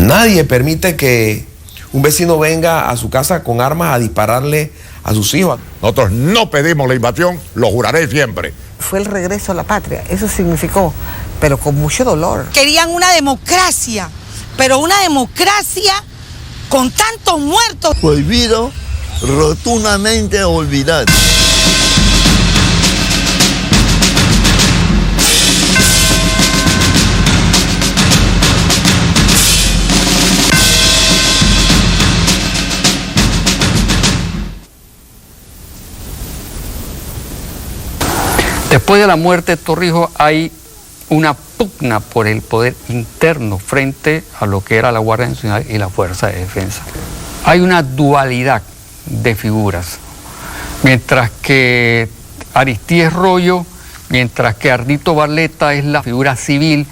Nadie permite que un vecino venga a su casa con armas a dispararle a sus hijos. Nosotros no pedimos la invasión, lo juraré siempre. Fue el regreso a la patria, eso significó, pero con mucho dolor. Querían una democracia, pero una democracia con tantos muertos. Prohibido rotundamente olvidar. Después de la muerte de Torrijos hay una pugna por el poder interno frente a lo que era la Guardia Nacional y la Fuerza de Defensa. Hay una dualidad de figuras, mientras que Aristides Royo, mientras que Ardito Barletta es la figura civil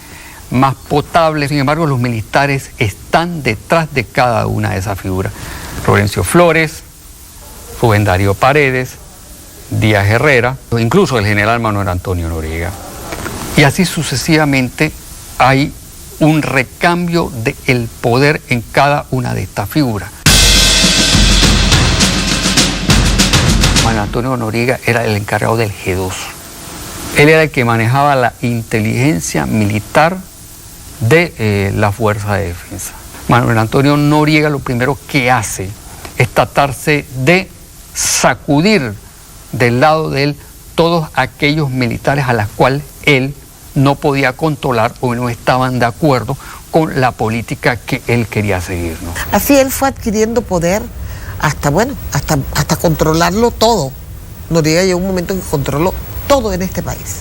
más potable, sin embargo los militares están detrás de cada una de esas figuras. Florencio Flores, Rubén Darío Paredes, Díaz Herrera, incluso el general Manuel Antonio Noriega. Y así sucesivamente hay un recambio del poder en cada una de estas figuras. Manuel Antonio Noriega era el encargado del G2. Él era el que manejaba la inteligencia militar de la Fuerza de Defensa. Manuel Antonio Noriega lo primero que hace es tratarse de sacudir del lado de él todos aquellos militares a los cuales él no podía controlar o no estaban de acuerdo con la política que él quería seguir, ¿no? Así él fue adquiriendo poder hasta controlarlo todo. Noriega llegó un momento en que controló todo en este país.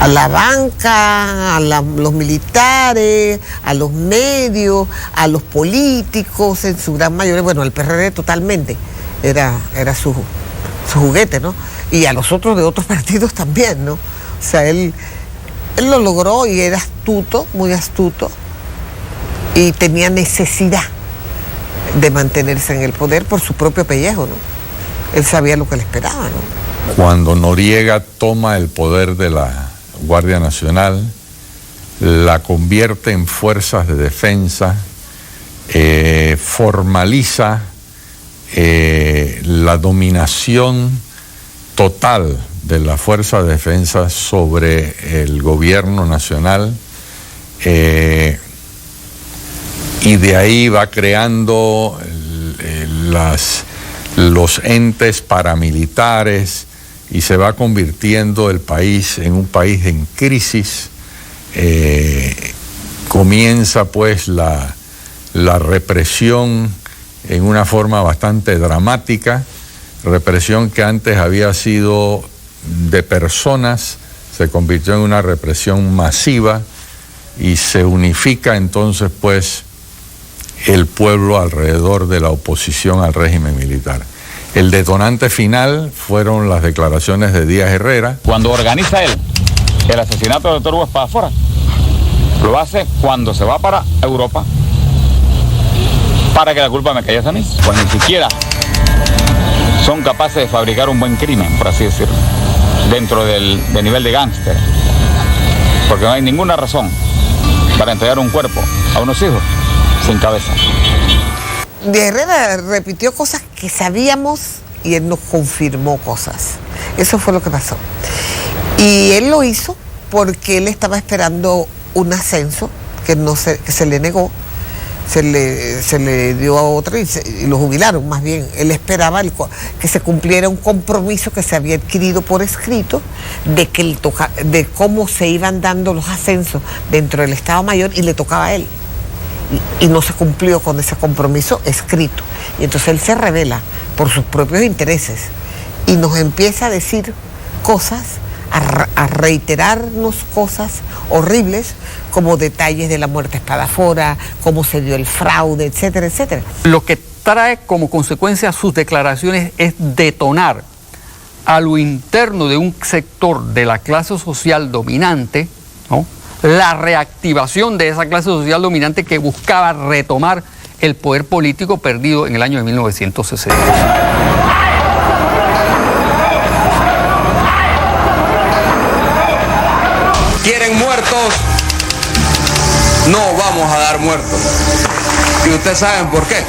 A la banca, los militares, a los medios, a los políticos en su gran mayoría, bueno, el PRD totalmente era su juguete, ¿no? Y a los otros de otros partidos también, ¿no? O sea, él lo logró y era astuto, muy astuto, y tenía necesidad de mantenerse en el poder por su propio pellejo, ¿no? Él sabía lo que le esperaba, ¿no? Cuando Noriega toma el poder de la Guardia Nacional, la convierte en fuerzas de defensa, formaliza la dominación total de la Fuerza de Defensa sobre el gobierno nacional, y de ahí va creando los entes paramilitares y se va convirtiendo el país en un país en crisis. Comienza pues la represión en una forma bastante dramática, represión que antes había sido de personas, se convirtió en una represión masiva y se unifica entonces pues el pueblo alrededor de la oposición al régimen militar. El detonante final fueron las declaraciones de Díaz Herrera. Cuando organiza él el asesinato del doctor Hugo Espadafora, lo hace cuando se va para Europa para que la culpa me cayese a mí, pues ni siquiera son capaces de fabricar un buen crimen, por así decirlo, dentro del nivel de gángster, porque no hay ninguna razón para entregar un cuerpo a unos hijos sin cabeza. Díaz Herrera repitió cosas que sabíamos y él nos confirmó cosas. Eso fue lo que pasó. Y él lo hizo porque él estaba esperando un ascenso que se le negó. Se le dio a otro y lo jubilaron, más bien. Él esperaba que se cumpliera un compromiso que se había adquirido por escrito de cómo se iban dando los ascensos dentro del Estado Mayor y le tocaba a él. Y no se cumplió con ese compromiso escrito. Y entonces él se rebela por sus propios intereses y nos empieza a decir cosas, a reiterarnos cosas horribles, como detalles de la muerte de Espadafora, cómo se dio el fraude, etcétera, etcétera. Lo que trae como consecuencia sus declaraciones es detonar a lo interno de un sector de la clase social dominante, ¿no?, la reactivación de esa clase social dominante que buscaba retomar el poder político perdido en el año de 1960. Quieren muertos no vamos a dar muertos. ¿Y ustedes saben por qué?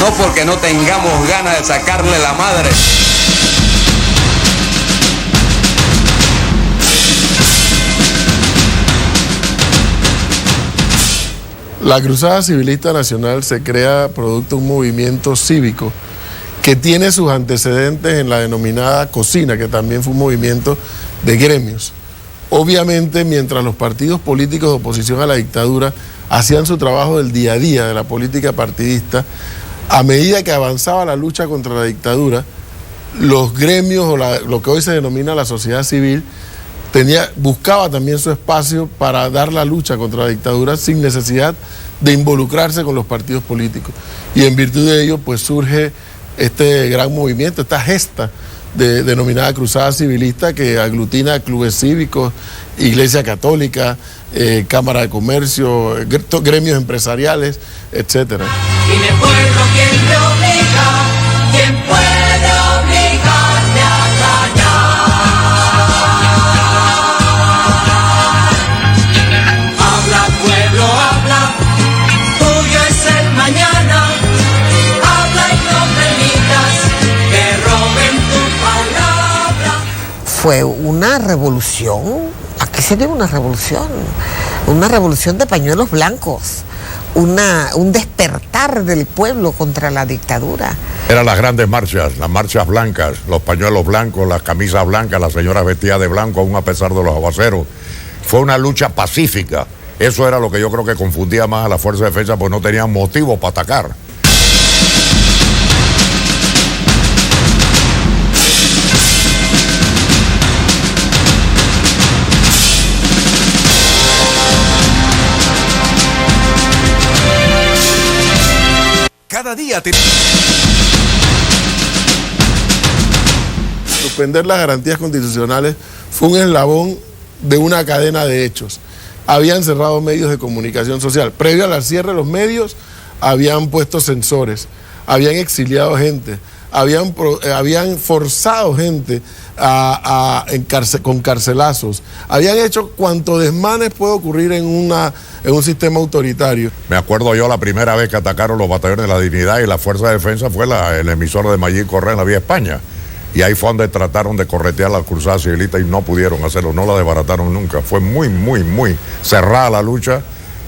No porque no tengamos ganas de sacarle la madre. La Cruzada Civilista Nacional se crea producto de un movimiento cívico que tiene sus antecedentes en la denominada Cocina, que también fue un movimiento de gremios. Obviamente, mientras los partidos políticos de oposición a la dictadura hacían su trabajo del día a día de la política partidista, a medida que avanzaba la lucha contra la dictadura, los gremios o lo que hoy se denomina la sociedad civil buscaba también su espacio para dar la lucha contra la dictadura sin necesidad de involucrarse con los partidos políticos. Y en virtud de ello, pues surge este gran movimiento, esta gesta denominada Cruzada Civilista, que aglutina clubes cívicos, Iglesia Católica, Cámara de Comercio, gremios empresariales, etcétera. Dime pueblo, ¿quién te obliga? ¿Quién puede obligarme a callar? Habla pueblo, habla, tuyo es el mañana. Habla y no permitas que roben tu palabra. Fue una revolución, aquí se dio una revolución de pañuelos blancos. Un despertar del pueblo contra la dictadura. Eran las grandes marchas, las marchas blancas, los pañuelos blancos, las camisas blancas, las señoras vestidas de blanco aún a pesar de los aguaceros. Fue una lucha pacífica. Eso era lo que yo creo que confundía más a la Fuerza de Defensa, pues no tenían motivo para atacar. Cada día Suspender las garantías constitucionales fue un eslabón de una cadena de hechos. Habían cerrado medios de comunicación social. Previo al cierre de los medios, habían puesto censores, habían exiliado gente, habían forzado gente con carcelazos, habían hecho cuanto desmanes puede ocurrir en un sistema autoritario. Me acuerdo yo la primera vez que atacaron los batallones de la Dignidad y la Fuerza de Defensa fue el emisor de Mayín Correa en la Vía España. Y ahí fue donde trataron de corretear la Cruzada Civilista y no pudieron hacerlo, no la desbarataron nunca. Fue muy cerrada la lucha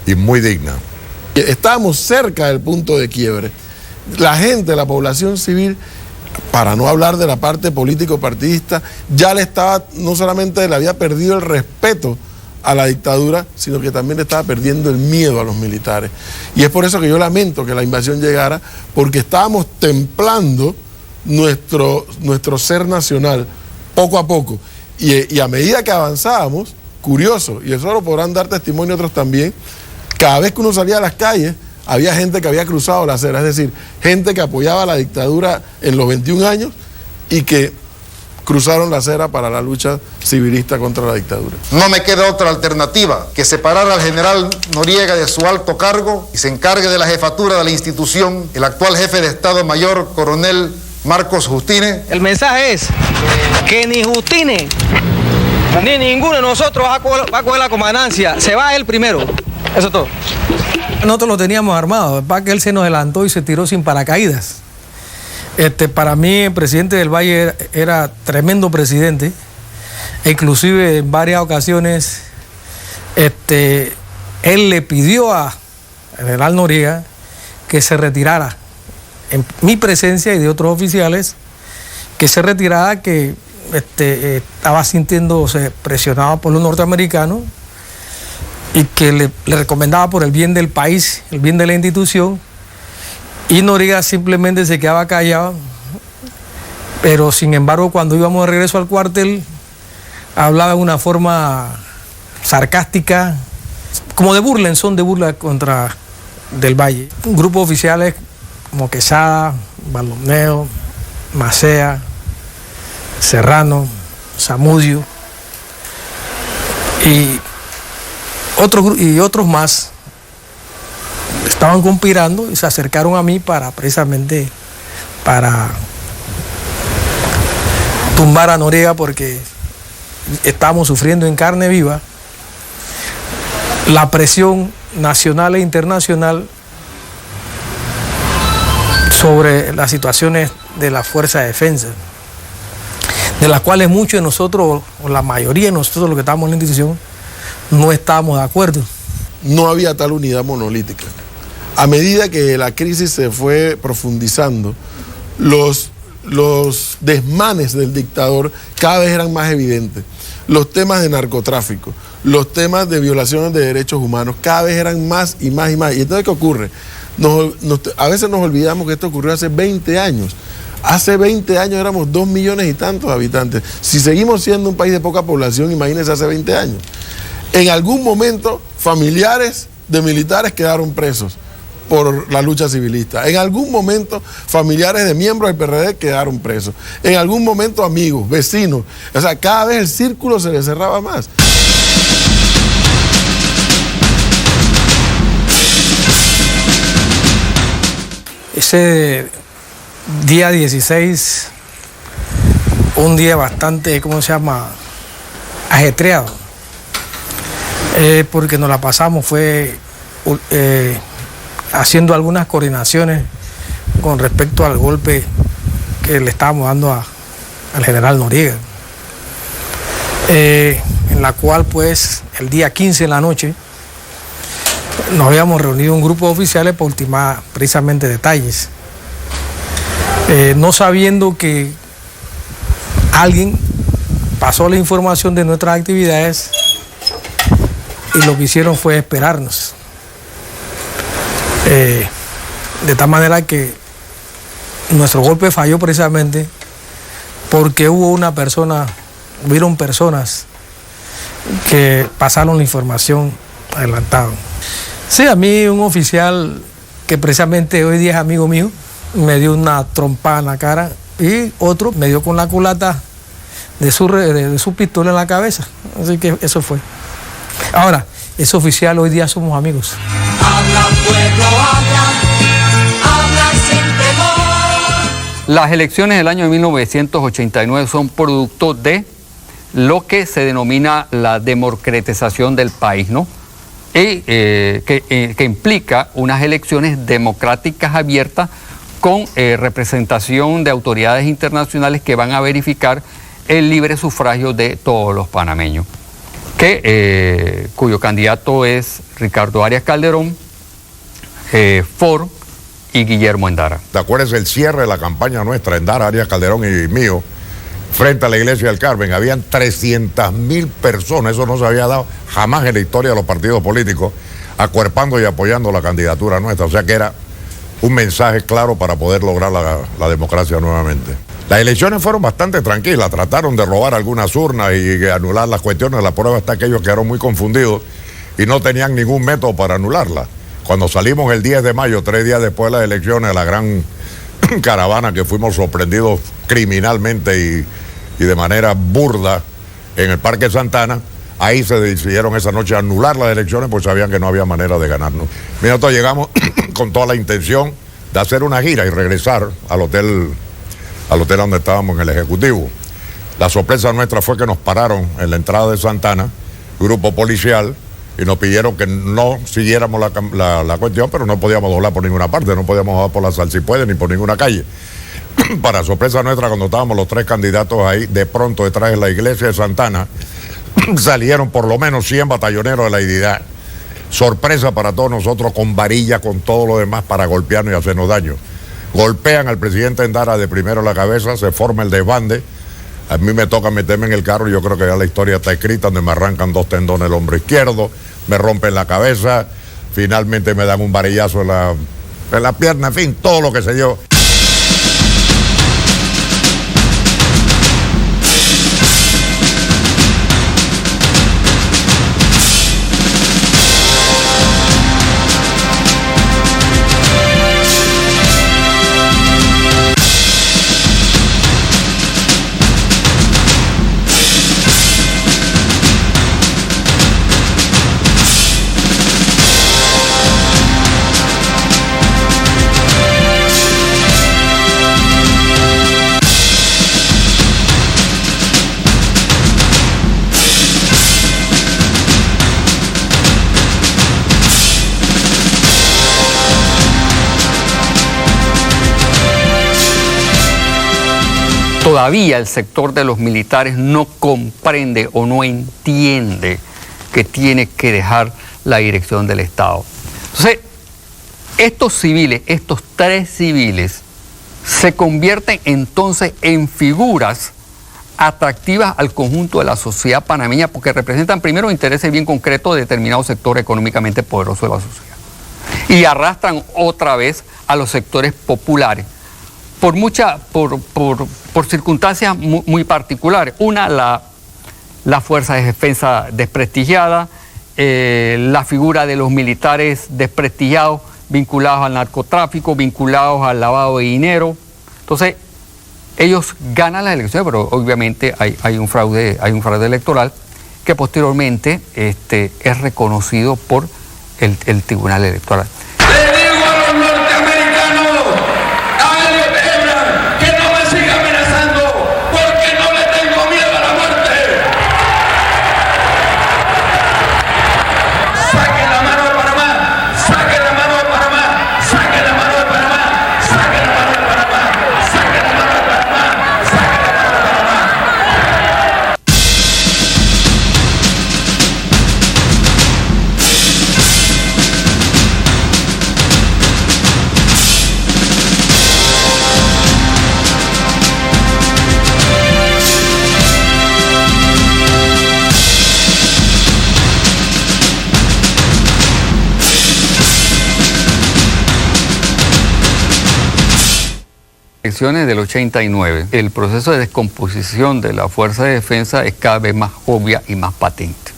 y muy digna. Estábamos cerca del punto de quiebre. La gente, la población civil, para no hablar de la parte político-partidista, ya no solamente le había perdido el respeto a la dictadura, sino que también le estaba perdiendo el miedo a los militares. Y es por eso que yo lamento que la invasión llegara, porque estábamos templando nuestro ser nacional poco a poco. Y a medida que avanzábamos, curioso, y eso lo podrán dar testimonio otros también, cada vez que uno salía a las calles, había gente que había cruzado la acera, es decir, gente que apoyaba la dictadura en los 21 años y que cruzaron la acera para la lucha civilista contra la dictadura. No me queda otra alternativa que separar al general Noriega de su alto cargo y se encargue de la jefatura de la institución el actual jefe de Estado Mayor, coronel Marcos Justine. El mensaje es que ni Justine ni ninguno de nosotros va a coger la comandancia, se va él primero. Eso es todo. Nosotros lo teníamos armado, para que él se nos adelantó y se tiró sin paracaídas. Para mí el presidente del Valle era tremendo presidente, inclusive en varias ocasiones él le pidió a general Noriega que se retirara en mi presencia y de otros oficiales, que se retirara, que estaba sintiéndose presionado por los norteamericanos y que le recomendaba por el bien del país, el bien de la institución, y Noriega simplemente se quedaba callado, pero sin embargo cuando íbamos de regreso al cuartel hablaba de una forma sarcástica, como de burla, en son de burla contra del Valle. Un grupo de oficiales como Quesada, Baldomero, Macea, Serrano, Zamudio y otros más estaban conspirando y se acercaron a mí precisamente para tumbar a Noriega, porque estábamos sufriendo en carne viva la presión nacional e internacional sobre las situaciones de la Fuerza de Defensa, de las cuales muchos de nosotros, o la mayoría de nosotros los que estamos en la institución, no estábamos de acuerdo. No había tal unidad monolítica. A medida que la crisis se fue profundizando, los desmanes del dictador cada vez eran más evidentes. Los temas de narcotráfico, los temas de violaciones de derechos humanos, cada vez eran más y más y más. ¿Y entonces qué ocurre? A veces nos olvidamos que esto ocurrió hace 20 años. Hace 20 años éramos 2 millones y tantos habitantes. Si seguimos siendo un país de poca población, imagínense hace 20 años. En algún momento, familiares de militares quedaron presos por la lucha civilista. En algún momento, familiares de miembros del PRD quedaron presos. En algún momento, amigos, vecinos. O sea, cada vez el círculo se le cerraba más. Ese día 16, un día bastante, ajetreado, porque nos la pasamos, fue haciendo algunas coordinaciones con respecto al golpe que le estábamos dando al general Noriega, en la cual pues el día 15 en la noche nos habíamos reunido un grupo de oficiales para ultimar precisamente detalles, no sabiendo que alguien pasó la información de nuestras actividades y lo que hicieron fue esperarnos. De tal manera que nuestro golpe falló precisamente porque hubieron personas que pasaron la información adelantada. Sí, a mí un oficial que precisamente hoy día es amigo mío, me dio una trompada en la cara y otro me dio con la culata de su pistola en la cabeza. Así que eso fue. Ahora, ese oficial hoy día somos amigos. Habla pueblo, habla sin temor. Las elecciones del año 1989 son producto de lo que se denomina la democratización del país, ¿no? Y que implica unas elecciones democráticas abiertas con representación de autoridades internacionales que van a verificar el libre sufragio de todos los panameños, cuyo candidato es Ricardo Arias Calderón, Ford y Guillermo Endara. ¿Te acuerdas el cierre de la campaña nuestra, Endara, Arias Calderón y mío, frente a la iglesia del Carmen? Habían 300.000 personas, eso no se había dado jamás en la historia de los partidos políticos, acuerpando y apoyando la candidatura nuestra. O sea que era un mensaje claro para poder lograr la democracia nuevamente. Las elecciones fueron bastante tranquilas, trataron de robar algunas urnas y anular las cuestiones. La prueba está que ellos quedaron muy confundidos y no tenían ningún método para anularlas. Cuando salimos el 10 de mayo, 3 días después de las elecciones, la gran caravana que fuimos sorprendidos criminalmente y de manera burda en el Parque Santana, ahí se decidieron esa noche anular las elecciones, pues sabían que no había manera de ganarnos. Nosotros llegamos con toda la intención de hacer una gira y regresar al hotel donde estábamos en el Ejecutivo. La sorpresa nuestra fue que nos pararon en la entrada de Santana, grupo policial, y nos pidieron que no siguiéramos la cuestión, pero no podíamos doblar por ninguna parte, no podíamos doblar por la Salsipuede ni por ninguna calle. Para sorpresa nuestra, cuando estábamos los 3 candidatos ahí, de pronto detrás de la iglesia de Santana, salieron por lo menos 100 batalloneros de la identidad. Sorpresa para todos nosotros, con varillas, con todo lo demás, para golpearnos y hacernos daño. Golpean al presidente Endara de primero la cabeza, se forma el desbande. A mí me toca meterme en el carro, yo creo que ya la historia está escrita, donde me arrancan 2 tendones del hombro izquierdo, me rompen la cabeza, finalmente me dan un varillazo en la pierna, en fin, todo lo que se dio. todavía el sector de los militares no comprende o no entiende que tiene que dejar la dirección del Estado. Entonces, estos civiles, estos 3 civiles, se convierten entonces en figuras atractivas al conjunto de la sociedad panameña porque representan primero intereses bien concretos de determinado sector económicamente poderoso de la sociedad y arrastran otra vez a los sectores populares por circunstancias muy particulares. Una, la fuerza de defensa desprestigiada, la figura de los militares desprestigiados vinculados al narcotráfico, vinculados al lavado de dinero. Entonces, ellos ganan las elecciones, pero obviamente hay un fraude electoral que posteriormente es reconocido por el Tribunal Electoral. Le digo a los norteamericanos, a Elliot Abrams, que no me siga amenazando, porque no le tengo miedo a la muerte. Saquen la mano de Panamá, saquen la mano de Panamá, saquen la mano de Panamá, saquen la mano de Panamá, saquen la mano de Panamá, saquen la mano de Panamá. Elecciones del 89, el proceso de descomposición de la Fuerza de Defensa es cada vez más obvia y más patente.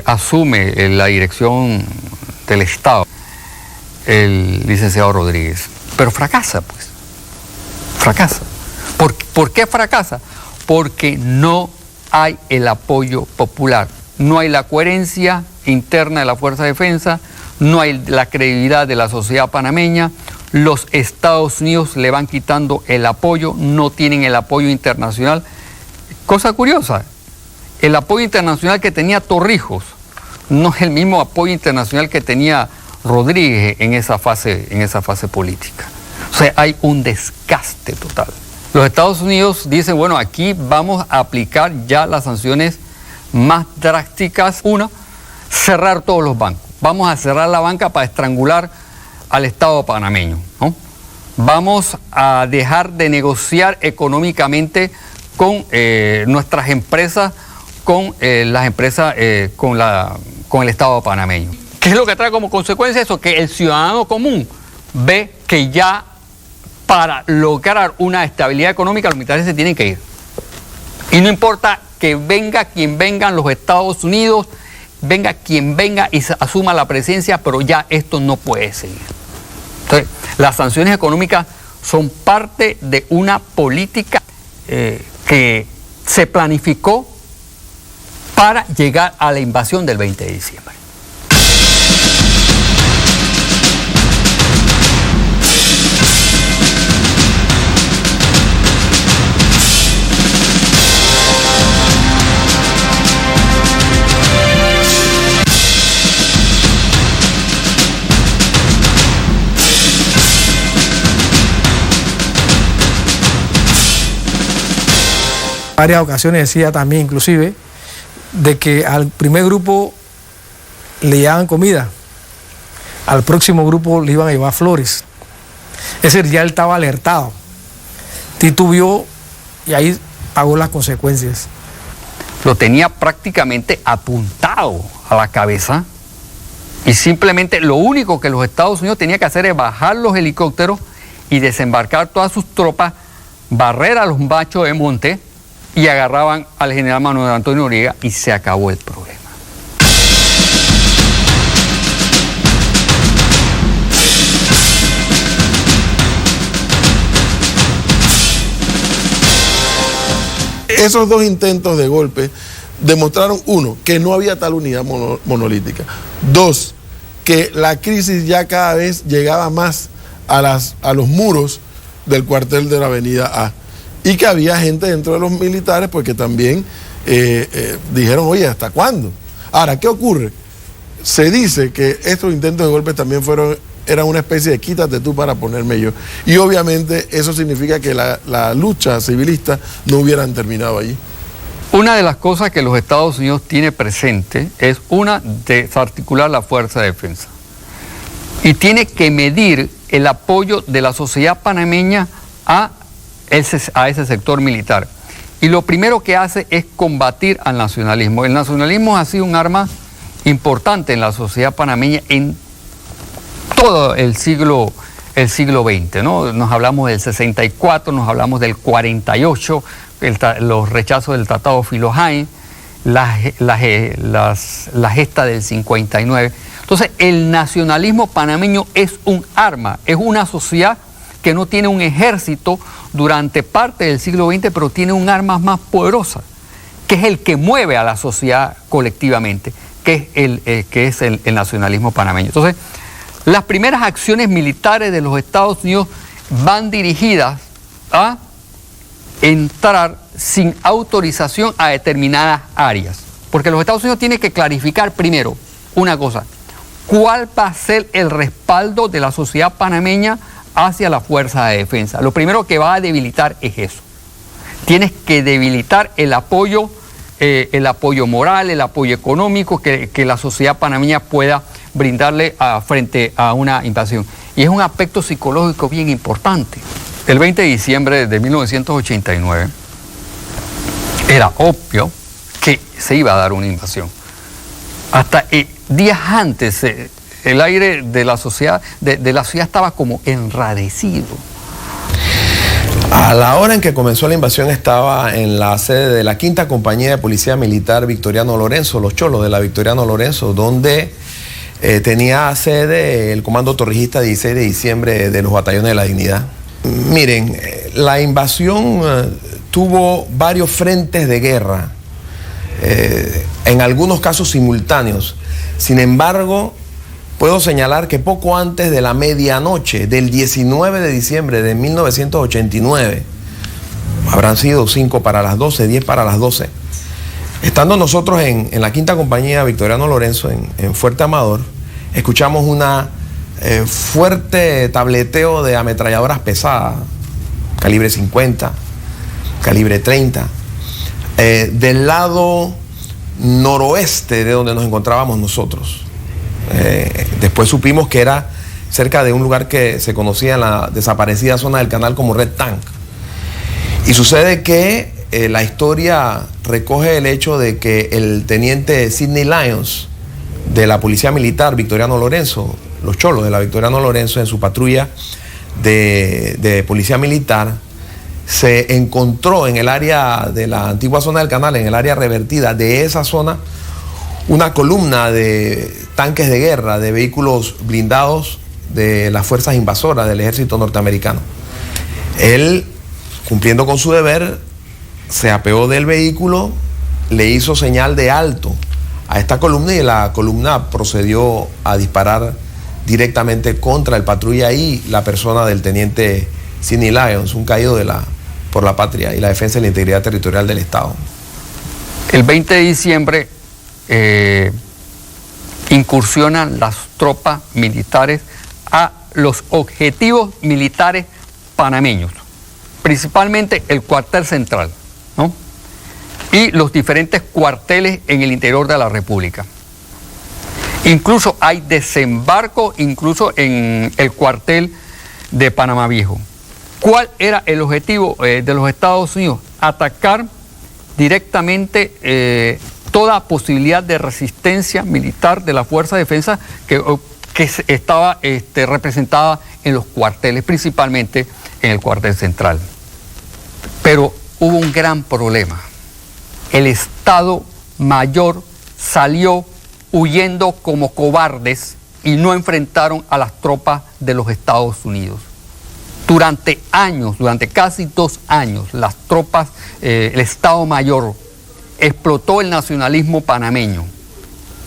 Asume la dirección del Estado el licenciado Rodríguez, pero fracasa, pues. Fracasa. ¿Por qué fracasa? Porque no hay el apoyo popular, no hay la coherencia interna de la Fuerza de Defensa, no hay la credibilidad de la sociedad panameña. Los Estados Unidos le van quitando el apoyo, no tienen el apoyo internacional. Cosa curiosa, el apoyo internacional que tenía Torrijos no es el mismo apoyo internacional que tenía Rodríguez en esa fase política. O sea, hay un desgaste total. Los Estados Unidos dicen, bueno, aquí vamos a aplicar ya las sanciones más drásticas. Una, cerrar todos los bancos. Vamos a cerrar la banca para estrangular al Estado panameño, ¿no? Vamos a dejar de negociar económicamente con nuestras empresas, con las empresas, con el Estado panameño. ¿Qué es lo que trae como consecuencia eso? Que el ciudadano común ve que ya para lograr una estabilidad económica los militares se tienen que ir. Y no importa que venga quien vengan los Estados Unidos, venga quien venga y asuma la presencia, pero ya esto no puede seguir. Entonces, las sanciones económicas son parte de una política que se planificó para llegar a la invasión del 20 de diciembre. Varias ocasiones decía también inclusive de que al primer grupo le llevaban comida, al próximo grupo le iban a llevar flores. Es decir, ya él estaba alertado, titubeó y ahí pagó las consecuencias. Lo tenía prácticamente apuntado a la cabeza y simplemente lo único que los Estados Unidos tenían que hacer es bajar los helicópteros y desembarcar todas sus tropas, barrer a los machos de monte y agarraban al general Manuel Antonio Noriega y se acabó el problema. Esos dos intentos de golpe demostraron, uno, que no había tal unidad monolítica. Dos, que la crisis ya cada vez llegaba más a los muros del cuartel de la Avenida A. Y que había gente dentro de los militares porque también dijeron, oye, ¿hasta cuándo? Ahora, ¿qué ocurre? Se dice que estos intentos de golpe también fueron era una especie de quítate tú para ponerme yo. Y obviamente eso significa que la lucha civilista no hubieran terminado allí. Una de las cosas que los Estados Unidos tiene presente es una, desarticular la fuerza de defensa. Y tiene que medir el apoyo de la sociedad panameña a ese sector militar. Y lo primero que hace es combatir al nacionalismo. El nacionalismo ha sido un arma importante en la sociedad panameña en todo el siglo XX, ¿no? Nos hablamos del 64, nos hablamos del 48, los rechazos del Tratado Filo-Hain, la gesta del 59. Entonces, el nacionalismo panameño es un arma, es una sociedad que no tiene un ejército durante parte del siglo XX, pero tiene un arma más poderosa, que es el que mueve a la sociedad colectivamente, que es el nacionalismo panameño. Entonces, las primeras acciones militares de los Estados Unidos van dirigidas a entrar sin autorización a determinadas áreas, porque los Estados Unidos tienen que clarificar primero una cosa: ¿cuál va a ser el respaldo de la sociedad panameña hacia la fuerza de defensa? Lo primero que va a debilitar es eso. Tienes que debilitar el apoyo moral, el apoyo económico que la sociedad panameña pueda brindarle frente a una invasión. Y es un aspecto psicológico bien importante. El 20 de diciembre de 1989 era obvio que se iba a dar una invasión. Hasta días antes el aire de la sociedad estaba como enrarecido. A la hora en que comenzó la invasión estaba en la sede de la 5ª Compañía de Policía Militar Victoriano Lorenzo, los Cholos de la Victoriano Lorenzo, donde tenía sede el Comando Torrijista 16 de diciembre de los Batallones de la Dignidad. Miren, la invasión tuvo varios frentes de guerra, en algunos casos simultáneos. Sin embargo, puedo señalar que poco antes de la medianoche del 19 de diciembre de 1989, habrán sido 5 para las 12, 10 para las 12, estando nosotros en la 5ª Compañía Victoriano Lorenzo en Fuerte Amador, escuchamos una fuerte tableteo de ametralladoras pesadas, calibre 50, calibre 30, del lado noroeste de donde nos encontrábamos nosotros. Después supimos que era cerca de un lugar que se conocía en la desaparecida zona del canal como Red Tank. Y sucede que la historia recoge el hecho de que el teniente Sidney Lyons de la Policía Militar Victoriano Lorenzo, los Cholos de la Victoriano Lorenzo, en su patrulla de policía militar, se encontró en el área de la antigua zona del canal, en el área revertida de esa zona, una columna de tanques de guerra, de vehículos blindados de las fuerzas invasoras del ejército norteamericano. Él, cumpliendo con su deber, se apeó del vehículo, le hizo señal de alto a esta columna y la columna procedió a disparar directamente contra el patrulla y la persona del teniente Sidney Lyons, un caído por la patria y la defensa de la integridad territorial del Estado. El 20 de diciembre incursionan las tropas militares a los objetivos militares panameños, principalmente el cuartel central, ¿no? Y los diferentes cuarteles en el interior de la República. Incluso hay desembarco, incluso en el cuartel de Panamá Viejo. ¿Cuál era el objetivo de los Estados Unidos? Atacar directamente toda posibilidad de resistencia militar de la Fuerza de Defensa que estaba representada en los cuarteles, principalmente en el cuartel central. Pero hubo un gran problema. El Estado Mayor salió huyendo como cobardes y no enfrentaron a las tropas de los Estados Unidos. Durante años, durante casi 2 años, las tropas, el Estado Mayor explotó el nacionalismo panameño,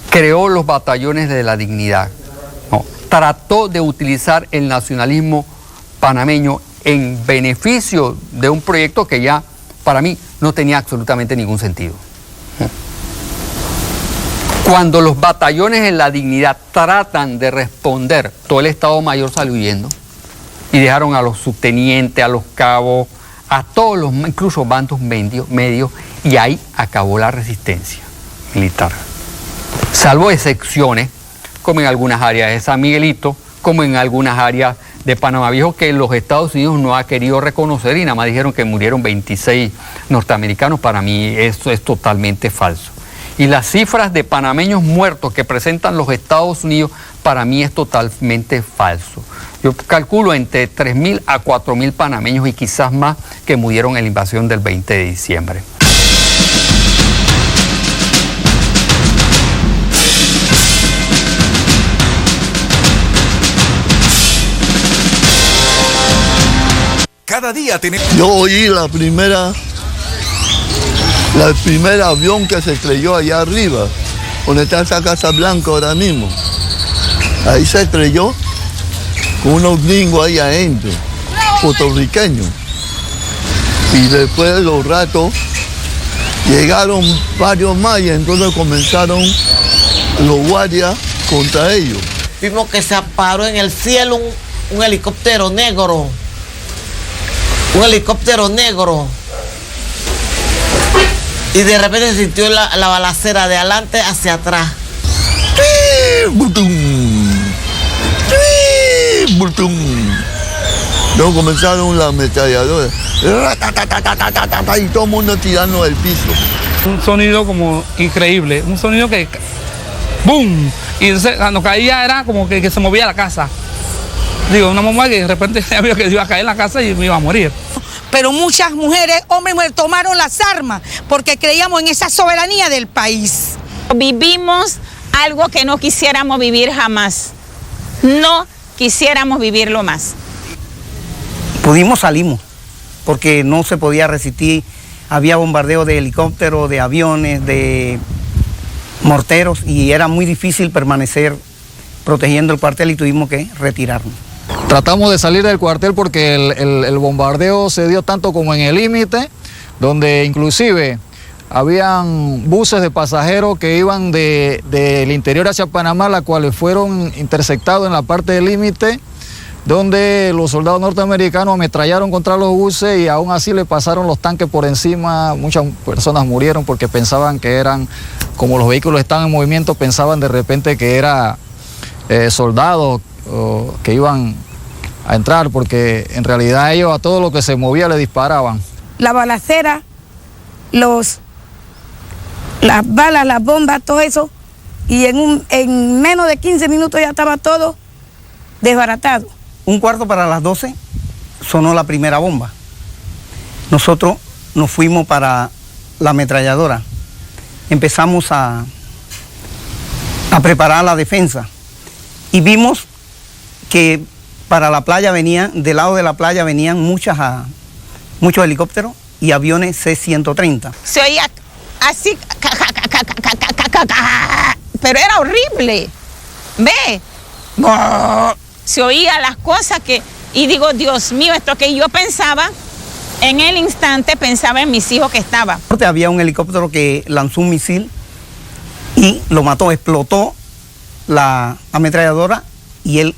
creó los batallones de la dignidad, ¿no? Trató de utilizar el nacionalismo panameño en beneficio de un proyecto que ya, para mí, no tenía absolutamente ningún sentido. Cuando los batallones de la dignidad tratan de responder, todo el Estado Mayor salió huyendo y dejaron a los subtenientes, a los cabos, a todos los, incluso bandos medios, y ahí acabó la resistencia militar. Salvo excepciones, como en algunas áreas de San Miguelito, como en algunas áreas de Panamá Viejo, que los Estados Unidos no ha querido reconocer y nada más dijeron que murieron 26 norteamericanos. Para mí eso es totalmente falso. Y las cifras de panameños muertos que presentan los Estados Unidos, para mí es totalmente falso. Yo calculo entre 3.000 a 4.000 panameños y quizás más que murieron en la invasión del 20 de diciembre. Cada día tenemos... Yo oí el primer avión que se estrelló allá arriba, donde está esa Casa Blanca ahora mismo. Ahí se estrelló con unos gringos ahí adentro, puertorriqueños. Y después de los ratos llegaron varios más y entonces comenzaron los guardias contra ellos. Vimos que se paró en el cielo un helicóptero negro. Un helicóptero negro. Y de repente se sintió la balacera de adelante hacia atrás. Luego comenzaron las ametralladoras. Y todo el mundo tirando del piso. Un sonido como increíble. Un sonido que... ¡Bum! Y entonces cuando caía era como que se movía la casa. Digo, una mamá que de repente sabía que iba a caer en la casa y me iba a morir. Pero muchas mujeres, hombres y mujeres, tomaron las armas porque creíamos en esa soberanía del país. Vivimos algo que no quisiéramos vivir jamás. No quisiéramos vivirlo más. Salimos, porque no se podía resistir. Había bombardeo de helicópteros, de aviones, de morteros, y era muy difícil permanecer protegiendo el cuartel y tuvimos que retirarnos. Tratamos de salir del cuartel porque el bombardeo se dio tanto como en el límite, donde inclusive habían buses de pasajeros que iban del interior hacia Panamá, las cuales fueron interceptados en la parte del límite, donde los soldados norteamericanos ametrallaron contra los buses y aún así le pasaron los tanques por encima. Muchas personas murieron porque pensaban que eran, como los vehículos estaban en movimiento, pensaban de repente que era soldados que iban a entrar, porque en realidad ellos a todo lo que se movía le disparaban. La balacera, las balas, las bombas, todo eso, y en menos de 15 minutos ya estaba todo desbaratado. Un cuarto para las 12 sonó la primera bomba. Nosotros nos fuimos para la ametralladora. Empezamos a preparar la defensa y vimos que para la playa del lado de la playa venían muchos helicópteros y aviones C-130. Se oía así, pero era horrible. Ve, se oía las cosas y digo, Dios mío, esto que yo pensaba, en el instante pensaba en mis hijos que estaban. Había un helicóptero que lanzó un misil y lo mató, explotó la ametralladora y él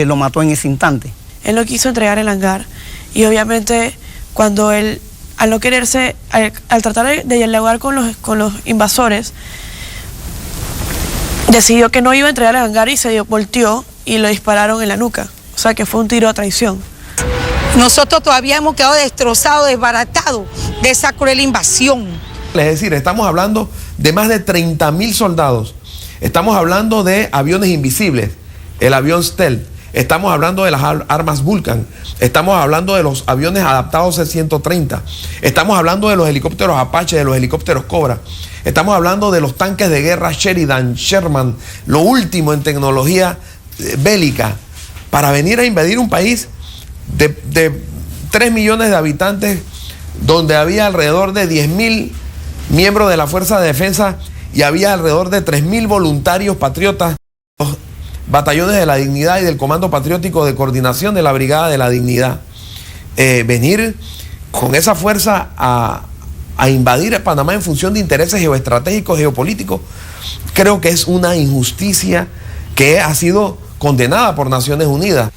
lo mató en ese instante. Él no quiso entregar el hangar y obviamente cuando él, al no quererse, al tratar de dialogar con los invasores, decidió que no iba a entregar el hangar y se volteó y lo dispararon en la nuca. O sea que fue un tiro a traición. Nosotros todavía hemos quedado destrozados, desbaratados de esa cruel invasión. Es decir, estamos hablando de más de 30.000 soldados. Estamos hablando de aviones invisibles, el avión Stealth. Estamos hablando de las armas Vulcan. Estamos hablando de los aviones adaptados C-130. Estamos hablando de los helicópteros Apache, de los helicópteros Cobra. Estamos hablando de los tanques de guerra Sheridan, Sherman, lo último en tecnología bélica, para venir a invadir un país de 3 millones de habitantes, donde había alrededor de 10.000 miembros de la Fuerza de Defensa y había alrededor de 3.000 voluntarios patriotas, los batallones de la Dignidad y del Comando Patriótico de Coordinación de la Brigada de la Dignidad. Venir con esa fuerza a invadir Panamá en función de intereses geoestratégicos, geopolíticos, creo que es una injusticia que ha sido condenada por Naciones Unidas.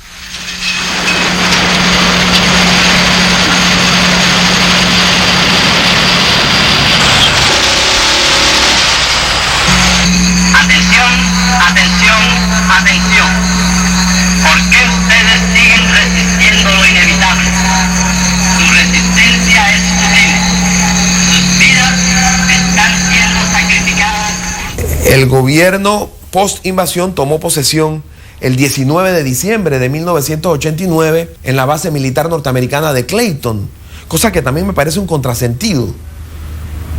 Atención, atención, atención. ¿Por qué ustedes siguen resistiendo lo inevitable? Su resistencia es sublime. Sus vidas están siendo sacrificadas. El gobierno post-invasión tomó posesión el 19 de diciembre de 1989 en la base militar norteamericana de Clayton, cosa que también me parece un contrasentido.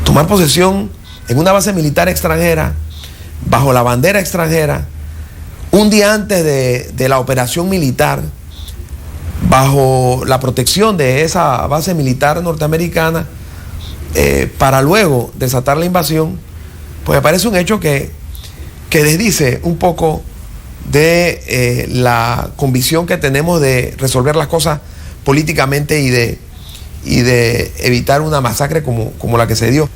Tomar posesión en una base militar extranjera, bajo la bandera extranjera, un día antes de la operación militar, bajo la protección de esa base militar norteamericana, para luego desatar la invasión, pues me parece un hecho que desdice un poco de la convicción que tenemos de resolver las cosas políticamente y de evitar una masacre como la que se dio.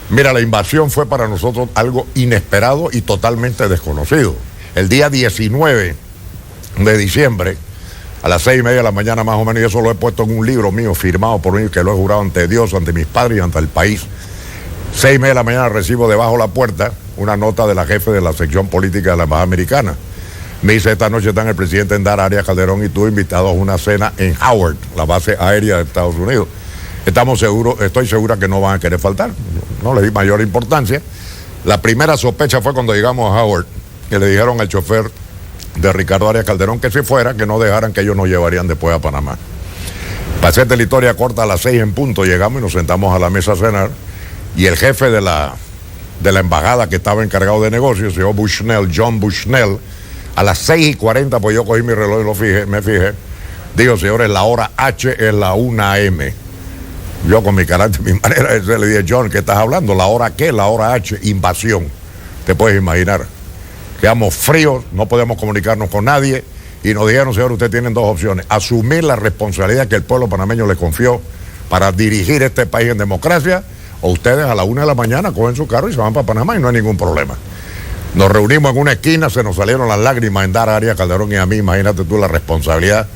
Mira, la invasión fue para nosotros algo inesperado y totalmente desconocido. El día 19 de diciembre, a las 6:30 de la mañana más o menos, y eso lo he puesto en un libro mío firmado por mí, que lo he jurado ante Dios, ante mis padres y ante el país. 6:30 de la mañana recibo debajo de la puerta una nota de la jefe de la sección política de la Embajada Americana. Me dice: esta noche están el presidente Endara Arias Calderón y tú invitados a una cena en Howard, la base aérea de Estados Unidos. Estoy segura que no van a querer faltar. No le di mayor importancia. La primera sospecha fue cuando llegamos a Howard, que le dijeron al chofer de Ricardo Arias Calderón que si fuera, que no dejaran, que ellos nos llevarían después a Panamá. Para hacerte la historia corta, a las 6 en punto llegamos y nos sentamos a la mesa a cenar, y el jefe de la embajada que estaba encargado de negocios, el señor Bushnell, John Bushnell, a las 6:40, pues yo cogí mi reloj y me fijé, digo: señores, la hora H es la 1 AM. Yo, con mi carácter, mi manera de ser, le dije: John, ¿qué estás hablando? ¿La hora qué? La hora H, invasión. Te puedes imaginar. Quedamos fríos, no podemos comunicarnos con nadie, y nos dijeron: señor, ustedes tienen dos opciones: asumir la responsabilidad que el pueblo panameño le confió para dirigir este país en democracia, o ustedes a la 1 de la mañana cogen su carro y se van para Panamá y no hay ningún problema. Nos reunimos en una esquina, se nos salieron las lágrimas en Endara Arias Calderón y a mí, imagínate tú la responsabilidad,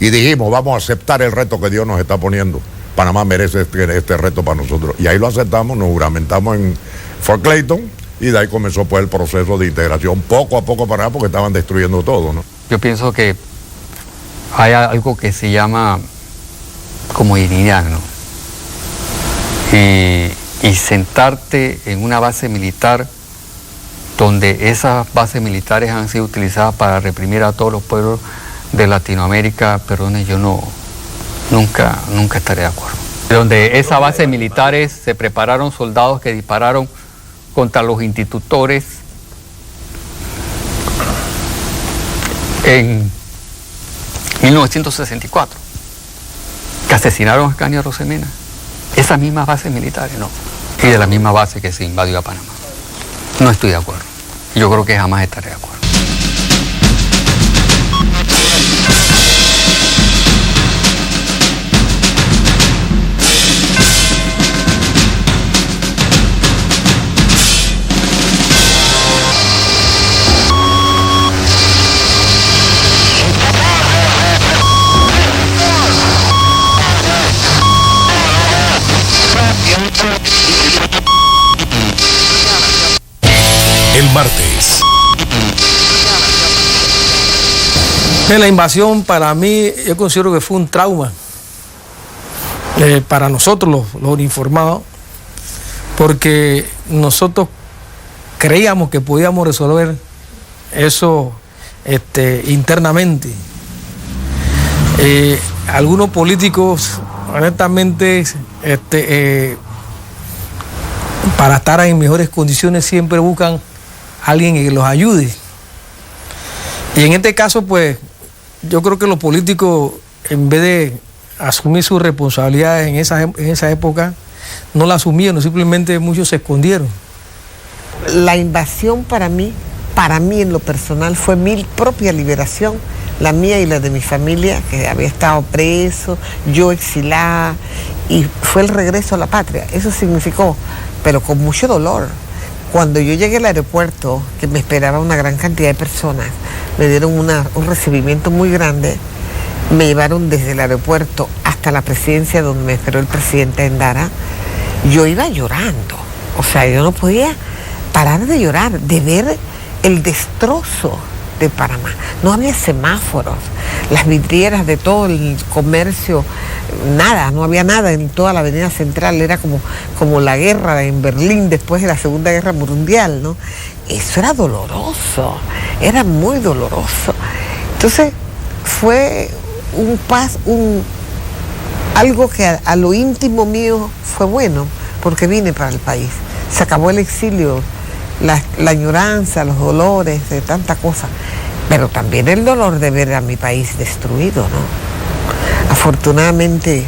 y dijimos: vamos a aceptar el reto que Dios nos está poniendo. Panamá merece este reto para nosotros. Y ahí lo aceptamos, nos juramentamos en Fort Clayton, y de ahí comenzó pues el proceso de integración poco a poco para allá, porque estaban destruyendo todo, ¿no? Yo pienso que hay algo que se llama comodidad, ¿no? Y sentarte en una base militar donde esas bases militares han sido utilizadas para reprimir a todos los pueblos de Latinoamérica, perdone, yo nunca estaré de acuerdo. Donde esas bases militares se prepararon soldados que dispararon contra los institutores en 1964, que asesinaron a Canio Rosemena. Esas mismas bases militares, no. Y de la misma base que se invadió a Panamá. No estoy de acuerdo. Yo creo que jamás estaré de acuerdo. El martes. La invasión, para mí, yo considero que fue un trauma para nosotros los uniformados, porque nosotros creíamos que podíamos resolver eso internamente. Algunos políticos, honestamente, para estar en mejores condiciones siempre buscan a alguien que los ayude. Y en este caso, pues, yo creo que los políticos, en vez de asumir sus responsabilidades en esa época, no la asumieron, simplemente muchos se escondieron. La invasión para mí en lo personal, fue mi propia liberación, la mía y la de mi familia, que había estado preso, yo exilada, y fue el regreso a la patria. Eso significó, pero con mucho dolor. Cuando yo llegué al aeropuerto, que me esperaba una gran cantidad de personas, me dieron un recibimiento muy grande, me llevaron desde el aeropuerto hasta la presidencia donde me esperó el presidente Endara. Yo iba llorando, o sea, yo no podía parar de llorar, de ver el destrozo de Panamá. No había semáforos, las vidrieras de todo el comercio, nada, no había nada en toda la avenida central, era como la guerra en Berlín después de la Segunda Guerra Mundial, ¿no? Eso era doloroso, era muy doloroso. Entonces fue algo que a lo íntimo mío fue bueno, porque vine para el país. Se acabó el exilio, la añoranza, los dolores de tanta cosa, pero también el dolor de ver a mi país destruido, ¿no? Afortunadamente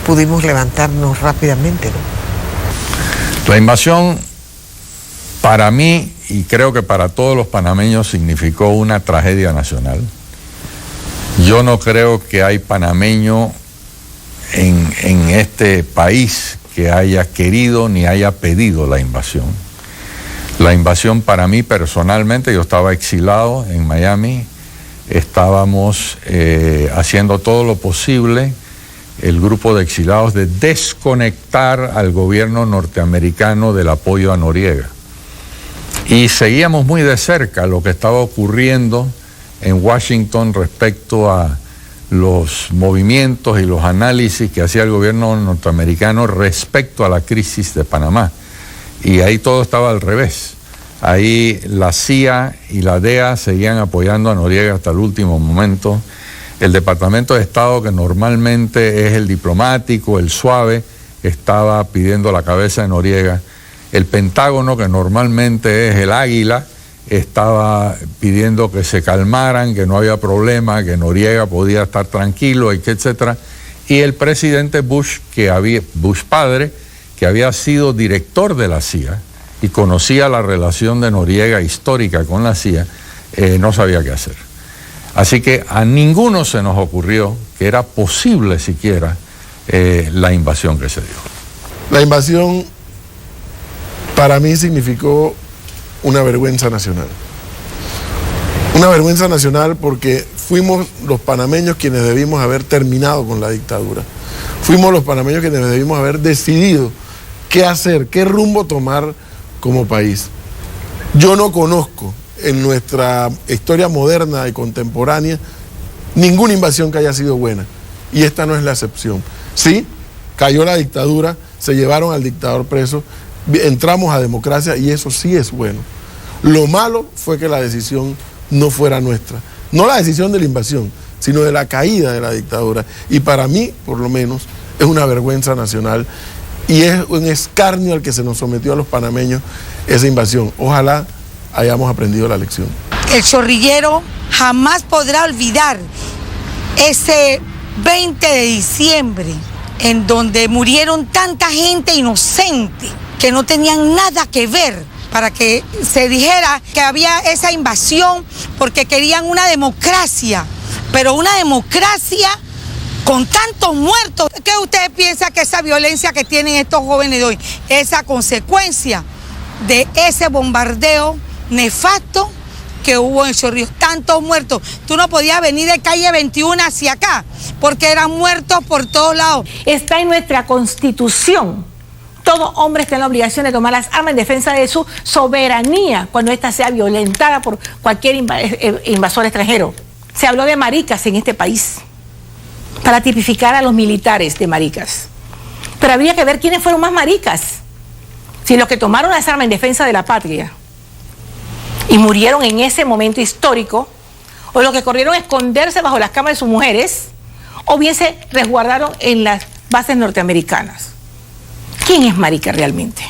pudimos levantarnos rápidamente, ¿no? La invasión para mí, y creo que para todos los panameños, significó una tragedia nacional. Yo no creo que hay panameño en este país que haya querido ni haya pedido la invasión. La invasión para mí personalmente, yo estaba exilado en Miami, estábamos haciendo todo lo posible, el grupo de exilados, de desconectar al gobierno norteamericano del apoyo a Noriega. Y seguíamos muy de cerca lo que estaba ocurriendo en Washington respecto a los movimientos y los análisis que hacía el gobierno norteamericano respecto a la crisis de Panamá. Y ahí todo estaba al revés. Ahí la CIA y la DEA seguían apoyando a Noriega hasta el último momento. El Departamento de Estado, que normalmente es el diplomático, el suave, estaba pidiendo la cabeza de Noriega. El Pentágono, que normalmente es el águila, estaba pidiendo que se calmaran, que no había problema, que Noriega podía estar tranquilo, etcétera. Y el presidente Bush padre, que había sido director de la CIA y conocía la relación de Noriega histórica con la CIA, no sabía qué hacer. Así que a ninguno se nos ocurrió que era posible siquiera la invasión que se dio. La invasión para mí significó una vergüenza nacional. Una vergüenza nacional porque fuimos los panameños quienes debimos haber terminado con la dictadura. Fuimos los panameños quienes debimos haber decidido qué hacer, qué rumbo tomar como país. Yo no conozco en nuestra historia moderna y contemporánea ninguna invasión que haya sido buena, y esta no es la excepción. Sí, cayó la dictadura, se llevaron al dictador preso, entramos a democracia y eso sí es bueno. Lo malo fue que la decisión no fuera nuestra, no la decisión de la invasión, sino de la caída de la dictadura, y para mí, por lo menos, es una vergüenza nacional y es un escarnio al que se nos sometió a los panameños esa invasión. Ojalá hayamos aprendido la lección. El chorrillero jamás podrá olvidar ese 20 de diciembre en donde murieron tanta gente inocente que no tenían nada que ver, para que se dijera que había esa invasión porque querían una democracia, pero una democracia con tantos muertos. ¿Qué usted piensa que esa violencia que tienen estos jóvenes de hoy, esa consecuencia de ese bombardeo nefasto que hubo en Chorrillos? Tantos muertos. Tú no podías venir de calle 21 hacia acá porque eran muertos por todos lados. Está en nuestra Constitución. Todo hombre está en la obligación de tomar las armas en defensa de su soberanía cuando ésta sea violentada por cualquier invasor extranjero. Se habló de maricas en este país para tipificar a los militares de maricas. Pero habría que ver quiénes fueron más maricas. Si los que tomaron las armas en defensa de la patria y murieron en ese momento histórico, o los que corrieron a esconderse bajo las camas de sus mujeres, o bien se resguardaron en las bases norteamericanas. ¿Quién es marica realmente?